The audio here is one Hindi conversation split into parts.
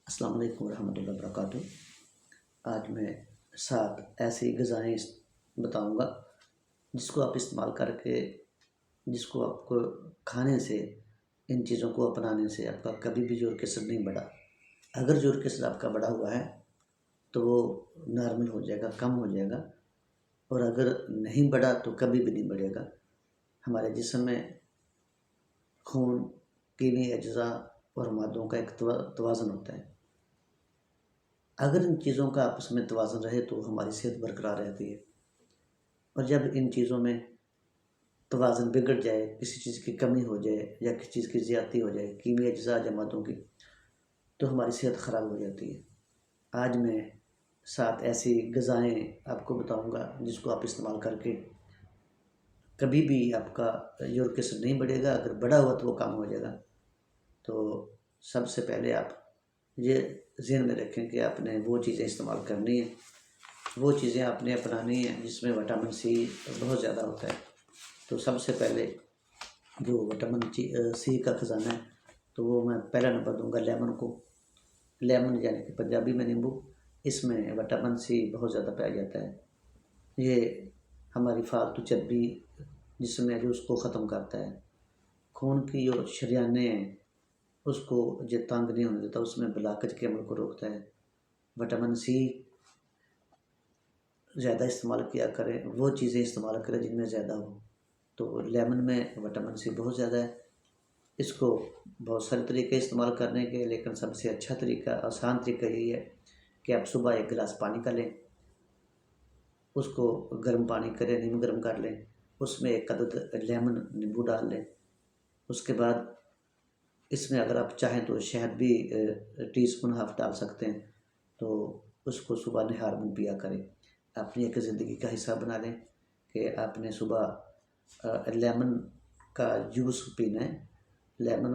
अस्सलाम वालेकुम रहमतुल्लाहि वबरकातुहू। आज मैं 7 ऐसी ग़िज़ाएँ बताऊँगा जिसको आप इस्तेमाल करके जिसको आपको खाने से, इन चीज़ों को अपनाने से आपका कभी भी यूरिक एसिड नहीं बढ़ा। अगर यूरिक एसिड आपका बढ़ा हुआ है तो वो नॉर्मल हो जाएगा, कम हो जाएगा, और अगर नहीं बढ़ा तो कभी भी नहीं बढ़ेगा। हमारे जिस्म में खून, कीमी अज्जा और मादों का एक तवाज़ुन होता है। अगर इन चीज़ों का आपस में तवाज़ुन रहे तो हमारी सेहत बरकरार रहती है, और जब इन चीज़ों में तवाज़ुन बिगड़ जाए, किसी चीज़ की कमी हो जाए या किसी चीज़ की ज़्यादती हो जाए, कीमी अज्जा या मादों की, तो हमारी सेहत ख़राब हो जाती है। आज मैं 7 ऐसी ग़िज़ाएँ आपको बताऊँगा जिसको आप इस्तेमाल करके कभी भी आपका यूरिक एसिड नहीं बढ़ेगा, अगर बढ़ा हुआ तो वो कम हो जाएगा। तो सबसे पहले आप ये ज़हन में रखें कि आपने वो चीज़ें इस्तेमाल करनी है, वो चीज़ें आपने अपनानी है जिसमें विटामिन सी बहुत ज़्यादा होता है। तो सबसे पहले जो विटामिन सी का ख़जाना है, तो वो मैं पहला नंबर दूँगा लेमन को। लेमन यानी कि पंजाबी में नींबू, इसमें विटामिन सी बहुत ज़्यादा पाया जाता है। ये हमारी फालतू चर्बी जिस्म में जो उसको ख़त्म करता है। खून की जो शरीयानें हैं उसको जो तंग नहीं होने देता, उसमें ब्लॉकेज के अमल को रोकता है। विटामिन सी ज़्यादा इस्तेमाल किया करें, वो चीज़ें इस्तेमाल करें जिनमें ज़्यादा हो। तो लेमन में विटामिन सी बहुत ज़्यादा है। इसको बहुत सारे तरीके इस्तेमाल करने के, लेकिन सबसे अच्छा तरीका, आसान तरीका यही है कि आप सुबह 1 गिलास पानी का लें, उसको गर्म पानी करें, नींबू गर्म कर लें, उसमें 1 अदद लेमन नींबू डाल लें। उसके बाद इसमें अगर आप चाहें तो शहद भी टीस्पून ½ डाल सकते हैं। तो उसको सुबह निहार में पिया करें। अपनी एक ज़िंदगी का हिस्सा बना लें कि आपने सुबह लेमन का जूस पीना है, लेमन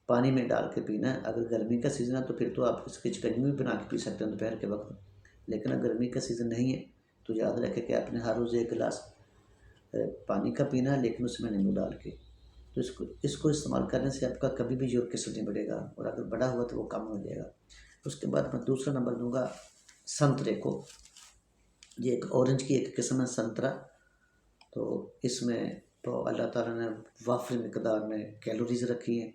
पानी में डाल के पीना है। अगर गर्मी का सीज़न है तो फिर तो आप इसकी शिकंजी भी बना के पी सकते हैं दोपहर के वक्त, लेकिन अगर गर्मी का सीज़न नहीं है तो याद रखें कि आपने हर रोज़ 1 गिलास पानी का पीना है, लेकिन उसमें नींबू डाल के। तो इसको इस्तेमाल करने से आपका कभी भी यूरिक एसिड नहीं बढ़ेगा, और अगर बढ़ा हुआ तो वो कम हो जाएगा। उसके बाद मैं दूसरा नंबर दूँगा संतरे को। ये एक ऑरेंज की एक किस्म है संतरा। तो इसमें तो अल्लाह ताला ने वाफ़िर मिकदार में कैलोरीज़ रखी हैं।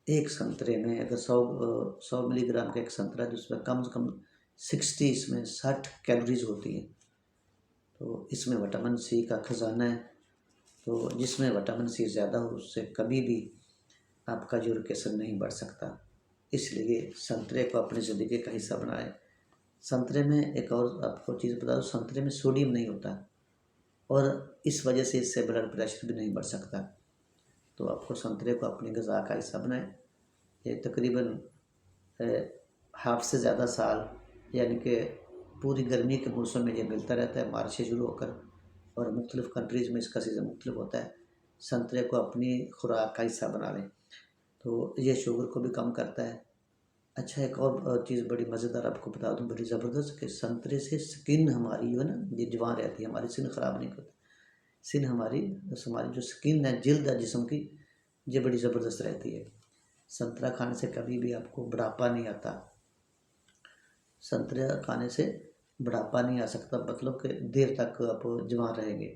एक संतरे में अगर 100 मिलीग्राम का एक संतरा है, जिसमें कम से कम 60 कैलोरीज़ होती हैं। तो इसमें विटामिन सी का ख़जाना है। तो जिसमें विटामिन सी ज़्यादा हो उससे कभी भी आपका यूरिक एसिड नहीं बढ़ सकता। इसलिए संतरे को अपनी ज़िंदगी का हिस्सा बनाएं। संतरे में एक और आपको चीज़ बता दूँ, संतरे में सोडियम नहीं होता, और इस वजह से इससे ब्लड प्रेशर भी नहीं बढ़ सकता। तो आपको संतरे को अपनी ग़िज़ा का हिस्सा बनाएं। ये तकरीबन हाफ़ से ज़्यादा साल, यानी कि पूरी गर्मी के मौसम में ये मिलता रहता है, मार्च से शुरू होकर, और मुख्तलिफ़ कंट्रीज़ में इसका सीज़न मुख्तलिफ होता है। संतरे को अपनी खुराक का हिस्सा बना लें, तो ये शुगर को भी कम करता है। अच्छा, एक और चीज़ बड़ी मज़ेदार आपको बता दूँ, बड़ी ज़बरदस्त, कि संतरे से स्किन हमारी जो है ना, ये जवान रहती है, हमारी स्किन ख़राब नहीं करती। स्किन हमारी जो स्किन है, जिल्द है जिस्म की, ये बड़ी ज़बरदस्त रहती है। संतरा खाने से कभी भी आपको बुढ़ापा नहीं आता। संतरा खाने से बुढ़ापा नहीं आ सकता, मतलब कि देर तक आप जवान रहेंगे,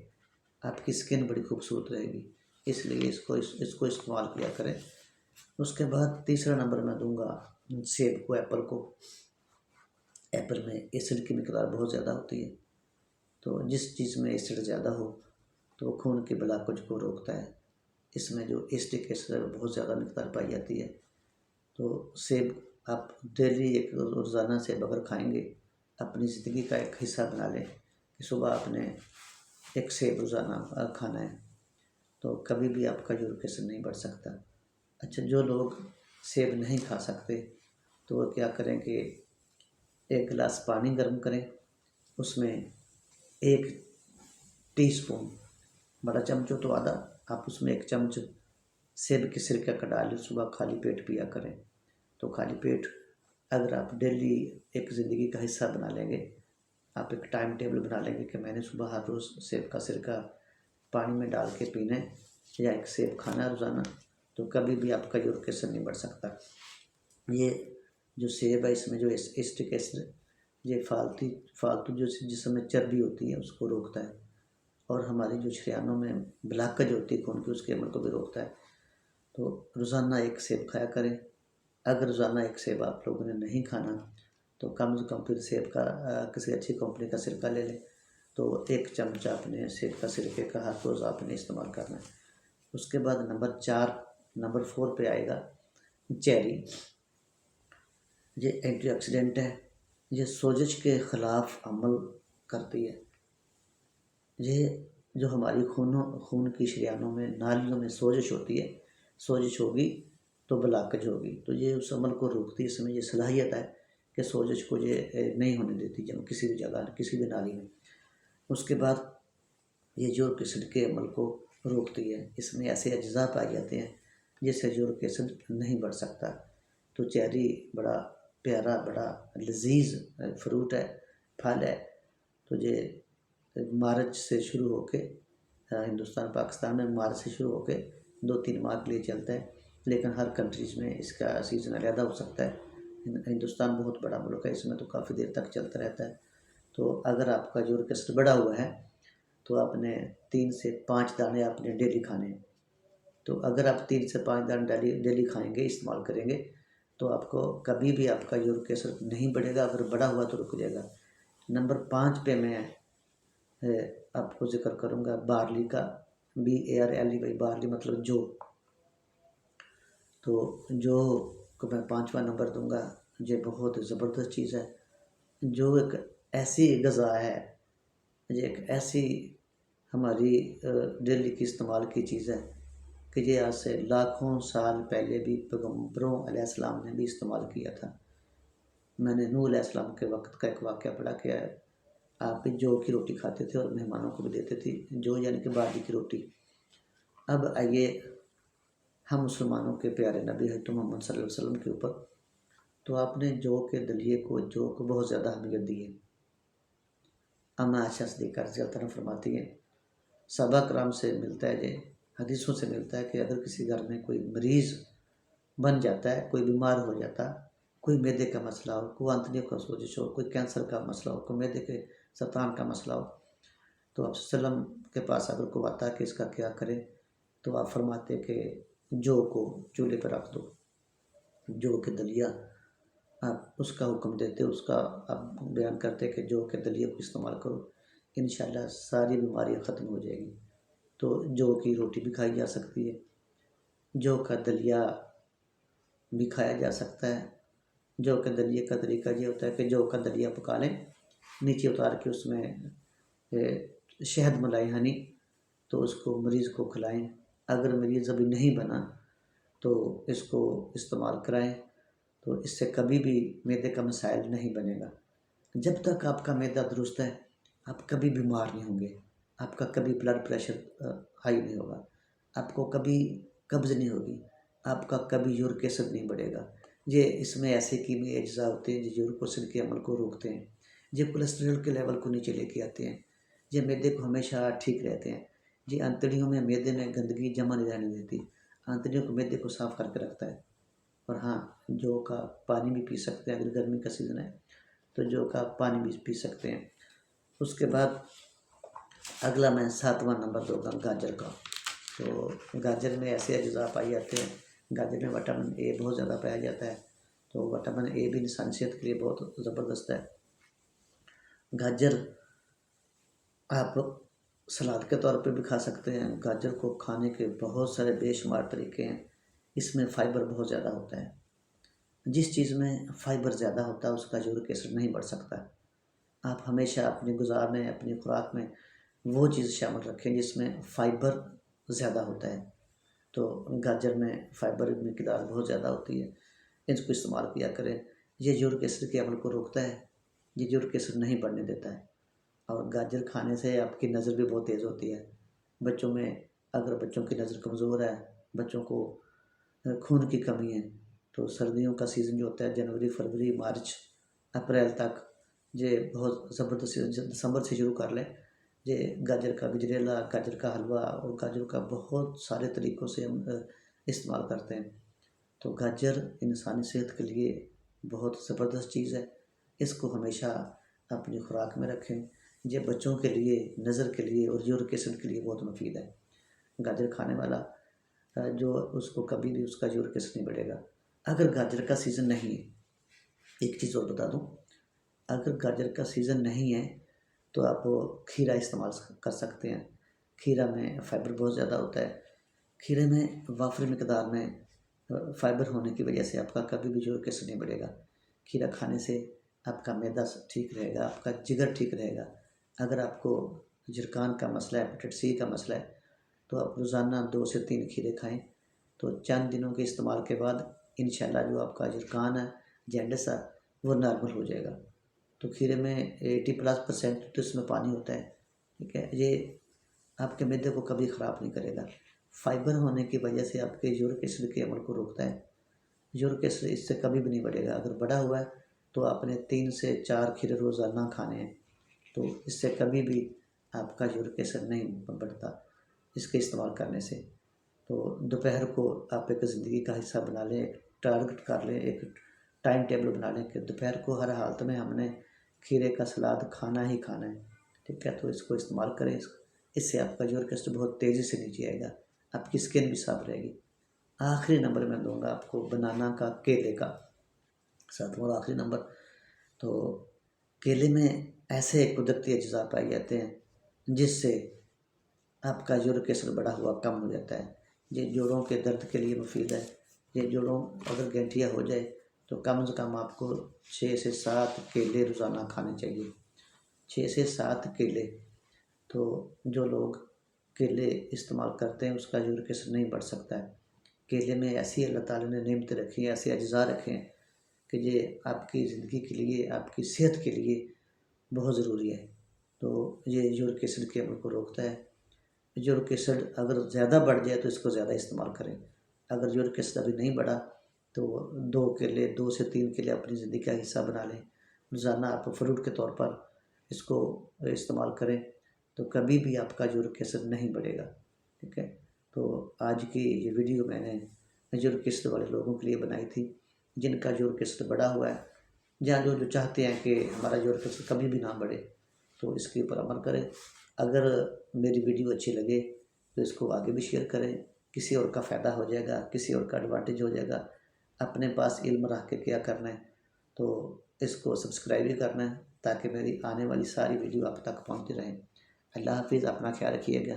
आपकी स्किन बड़ी खूबसूरत रहेगी। इसलिए इसको इस्तेमाल किया करें। उसके बाद तीसरा नंबर मैं दूँगा सेब को, एप्पल को। एप्पल में एसिड की मिकदार बहुत ज़्यादा होती है। तो जिस चीज़ में एसिड ज़्यादा हो तो वो खून के ब्लॉकेज को रोकता है। इसमें जो एसिटिक एसिड है वो बहुत ज़्यादा मिकदार पाई जाती है। तो सेब आप डेली एक रोज़ाना सेब अगर खाएंगे, अपनी ज़िंदगी का एक हिस्सा बना लें कि सुबह आपने एक सेब रोज़ाना खाना है, तो कभी भी आपका यूरिक एसिड नहीं बढ़ सकता। अच्छा, जो लोग सेब नहीं खा सकते तो वो क्या करें कि 1 गिलास पानी गर्म करें, उसमें 1 टीस्पून, बड़ा चमच हो तो आधा, आप उसमें 1 चम्मच सेब के सिरका का डालें, सुबह खाली पेट पिया करें। तो खाली पेट अगर आप डेली एक ज़िंदगी का हिस्सा बना लेंगे, आप एक टाइम टेबल बना लेंगे कि मैंने सुबह हर रोज़ सेब का सिरका पानी में डाल के पीना है, या 1 सेब खाना है रोज़ाना, तो कभी भी आपका यूरिक एसिड नहीं बढ़ सकता। ये जो सेब है इसमें जो एसिटिक एसिड ये फालतू जो जिसमें चर्बी होती है उसको रोकता है, और हमारी जो शरीयानों में ब्लॉकेज होती है खून की उसके अमल को भी रोकता है। तो रोज़ाना एक सेब खाया करें। अगर रोज़ाना एक सेब आप लोगों ने नहीं खाना तो कम से कम फिर सेब का किसी अच्छी कंपनी का सिरका ले लें। तो 1 चम्मच आपने सेब का सिरके का हर रोज़ आपने इस्तेमाल करना है। उसके बाद नंबर 4 पे आएगा चेरी। ये एंटीऑक्सीडेंट है, ये सोजिश के ख़िलाफ़ अमल करती है। ये जो हमारी खून की शरीयानों में नालियों में सोजिश होती है, सोजिश होगी तो ब्लॉकेज होगी, तो ये उस अमल को रोकती है। इसमें ये सलाहियत है कि सोजिश को ये नहीं होने देती जब किसी भी जगह किसी भी नाली में। उसके बाद ये यूरिक एसिड के अमल को रोकती है। इसमें ऐसे अज्जा पाए जाते हैं जिससे यूरिक एसिड नहीं बढ़ सकता। तो चेरी बड़ा प्यारा बड़ा लजीज फ्रूट है, फल है। तो ये मार्च से शुरू होके हिंदुस्तान पाकिस्तान में मार्च से शुरू होके 2-3 माह के लिए चलता है, लेकिन हर कंट्रीज़ में इसका सीज़न अलग हो सकता है। हिंदुस्तान बहुत बड़ा मुल्क है, इसमें तो काफ़ी देर तक चलता रहता है। तो अगर आपका यूरिक एसिड बढ़ा हुआ है तो आपने 3 से 5 दाने आपने डेली खाने हैं। तो अगर आप 3 से 5 दाने डेली खाएंगे, इस्तेमाल करेंगे, तो आपको कभी भी आपका यूरिक एसिड नहीं बढ़ेगा। अगर बढ़ा हुआ तो रुक जाएगा। नंबर 5 पे मैं आपको जिक्र करूँगा बार्ली का, BARLY, बार्ली मतलब जौ। तो जौ को मैं 5वां नंबर दूंगा। ये बहुत ज़बरदस्त चीज़ है। जो एक ऐसी ग़िज़ा है, ये एक ऐसी हमारी डेली की इस्तेमाल की चीज़ है कि ये आज से लाखों साल पहले भी पैगम्बरों अलैहिस्सलाम ने भी इस्तेमाल किया था। मैंने नूह अलैहिस्सलाम के वक्त का एक वाक़या पढ़ा कि आप भी जौ की रोटी खाते थे और मेहमानों को भी देते थे, जौ यानी कि बाजरे की रोटी। अब आइए हम मुसलमानों के प्यारे नबी हज़रत मोहम्मद सल्लल्लाहु अलैहि वसल्लम के ऊपर। तो आपने जौ के दलिए को, जौ को बहुत ज़्यादा अहमियत दी है। अम्मा आयशा सिद्दीक़ा रज़ियल्लाहु अन्हा फरमाती हैं, सहाबा कराम से मिलता है, ये हदीसों से मिलता है कि अगर किसी घर में कोई मरीज़ बन जाता है, कोई बीमार हो जाता, कोई मैदे का मसला हो, कोई आंतड़ियों का सोजिश हो, कोई कैंसर का मसला हो, कोई मैदे के सरतान का मसला हो, तो आप सल्लम के पास अगर कोई आता है कि इसका क्या करें, तो आप फरमाते कि जौ को चूल्हे पर रख दो, जौ के दलिया आप उसका हुक्म देते, उसका आप बयान करते कि जौ के दलिए को इस्तेमाल करो, इंशाअल्लाह सारी बीमारियाँ ख़त्म हो जाएगी। तो जौ की रोटी भी खाई जा सकती है, जौ का दलिया भी खाया जा सकता है। जौ के दलिए का तरीका ये होता है कि जौ का दलिया पका लें, नीचे उतार के उसमें शहद मिलाएं, हनी, तो उसको मरीज़ को खिलाएं। अगर मरीज़ अभी नहीं बना तो इसको इस्तेमाल कराएं, तो इससे कभी भी मैदे का मसाइल नहीं बनेगा। जब तक आपका मैदा दुरुस्त है आप कभी बीमार नहीं होंगे, आपका कभी ब्लड प्रेशर हाई नहीं होगा, आपको कभी कब्ज़ नहीं होगी, आपका कभी यूरिक एसिड नहीं बढ़ेगा। ये इसमें ऐसे कीमी अज्जा होते हैं जो यूरिक एसिड के अमल को रोकते हैं, ये कोलेस्ट्रॉल के लेवल को नीचे लेके आते हैं, ये मैदे को हमेशा ठीक रहते हैं, ये आंतड़ियों में मैदे में गंदगी जमा नहीं रहने देती, आंतड़ियों को मैदे को साफ़ करके रखता है। और हाँ, जौ का पानी भी पी सकते हैं, अगर गर्मी का सीज़न है तो जौ का पानी भी पी सकते हैं। उसके बाद अगला मैं 7वां नंबर दूंगा गाजर का। तो गाजर में ऐसे अज्जा पाए जाते हैं, गाजर में विटामिन ए बहुत ज़्यादा पाया जाता है, तो विटामिन ए भी इंसान सेहत के लिए बहुत ज़बरदस्त है। गाजर आप सलाद के तौर पे भी खा सकते हैं। गाजर को खाने के बहुत सारे बेशुमार तरीके हैं। इसमें फ़ाइबर बहुत ज़्यादा होता है, जिस चीज़ में फ़ाइबर ज़्यादा होता है उसका यूरिक एसिड नहीं बढ़ सकता। आप हमेशा अपनी ग़िज़ा में, अपनी खुराक में वो चीज़ शामिल रखें जिसमें फ़ाइबर ज़्यादा होता है। तो गाजर में फ़ाइबर की मिक़दार बहुत ज़्यादा होती है, इसको इस्तेमाल किया करें। ये यूरिक एसिड के अमल को रोकता है, ये यूरिक एसिड नहीं बढ़ने देता है। और गाजर खाने से आपकी नज़र भी बहुत तेज़ होती है। बच्चों में, अगर बच्चों की नज़र कमज़ोर है, बच्चों को खून की कमी है, तो सर्दियों का सीज़न जो होता है जनवरी, फरवरी, मार्च, अप्रैल तक, ये बहुत ज़बरदस्त दिसंबर से शुरू कर लें, ये गाजर का गजरेला, गाजर का हलवा और गाजर का बहुत सारे तरीक़ों से हम इस्तेमाल करते हैं। तो गाजर इंसानी सेहत के लिए बहुत ज़बरदस्त चीज़ है। इसको हमेशा अपनी खुराक में रखें। ये बच्चों के लिए, नज़र के लिए और यूरिक एसिड के लिए बहुत मुफीद है। गाजर खाने वाला जो उसको कभी भी उसका यूरिक एसिड नहीं बढ़ेगा। अगर गाजर का सीज़न नहीं है, एक चीज़ और बता दूँ, अगर गाजर का सीज़न नहीं है तो आप खीरा इस्तेमाल कर सकते हैं। खीरा में फ़ाइबर बहुत ज़्यादा होता है। खीरे में वाफिर मिकदार में फ़ाइबर होने की वजह से आपका कभी भी यूरिक एसिड नहीं बढ़ेगा। खीरा खाने से आपका मैदा ठीक रहेगा, आपका जिगर ठीक रहेगा। अगर आपको जिरकान का मसला है, हेपेटाइटिस सी का मसला है, तो आप रोज़ाना 2 से 3 खीरे खाएँ। तो चंद दिनों के इस्तेमाल के बाद इंशाल्लाह जो आपका जिरकान है, जॉन्डिस है, वो नॉर्मल हो जाएगा। तो खीरे में 80+% तो इसमें पानी होता है, ठीक है। ये आपके मैदे को कभी ख़राब नहीं करेगा। फाइबर होने की वजह से आपके यूरिक एसिड के अमल को रोकता है। यूरिक एसिड इससे कभी भी नहीं बढ़ेगा। अगर बढ़ा हुआ है तो आपने 3 से 4 खीरे रोज़ाना खाने हैं, तो इससे कभी भी आपका यूरिक एसिड नहीं बढ़ता इसके इस्तेमाल करने से। तो दोपहर को आप एक ज़िंदगी का हिस्सा बना लें, एक टारगेट कर लें, एक टाइम टेबल बना लें कि दोपहर को हर हालत में हमने खीरे का सलाद खाना ही खाना है, ठीक है। तो इसको इस्तेमाल करें। इससे आपका यूरिक एसिड बहुत तेज़ी से नीचे आएगा, आपकी स्किन भी साफ रहेगी। आखिरी नंबर मैं दूंगा आपको बनाना का, केले का, सातवां और आखिरी नंबर। तो केले में ऐसे कुदरती अज्जा पाए जाते हैं जिससे आपका यूरिक एसिड बढ़ा हुआ कम हो जाता है। ये जोड़ों के दर्द के लिए मुफीद है। ये जोड़ों अगर गठिया हो जाए तो कम से कम आपको 6 से 7 केले रोज़ाना खाने चाहिए। 6 से 7 केले। तो जो लोग केले इस्तेमाल करते हैं उसका यूरिक एसिड नहीं बढ़ सकता है। केले में ऐसी अल्लाह ताला ने नेमतें रखी हैं, ऐसे अज्जा रखे हैं कि ये आपकी ज़िंदगी के लिए, आपकी सेहत के लिए बहुत ज़रूरी है। तो ये यूरिक एसिड के अमल को रोकता है। यूरिक एसिड अगर ज़्यादा बढ़ जाए तो इसको ज़्यादा इस्तेमाल करें। अगर यूरिक एसिड अभी नहीं बढ़ा तो 2 केले, 2 से 3 केले अपनी ज़िंदगी का हिस्सा बना लें। रोज़ाना आप फ्रूट के तौर पर इसको इस्तेमाल करें तो कभी भी आपका यूरिक एसिड नहीं बढ़ेगा, ठीक है। तो आज की ये वीडियो मैंने यूरिक एसिड वाले लोगों के लिए बनाई थी जिनका यूरिक एसिड बढ़ा हुआ है, या जो जो चाहते हैं कि हमारा यूरिक एसिड कभी भी ना बढ़े, तो इसके ऊपर अमल करें। अगर मेरी वीडियो अच्छी लगे तो इसको आगे भी शेयर करें। किसी और का फ़ायदा हो जाएगा, किसी और का एडवांटेज हो जाएगा। अपने पास इल्म रख के क्या करना है, तो इसको सब्सक्राइब भी करना है ताकि मेरी आने वाली सारी वीडियो आप तक पहुँचती रहें। अल्लाह हाफिज़, अपना ख्याल रखिएगा।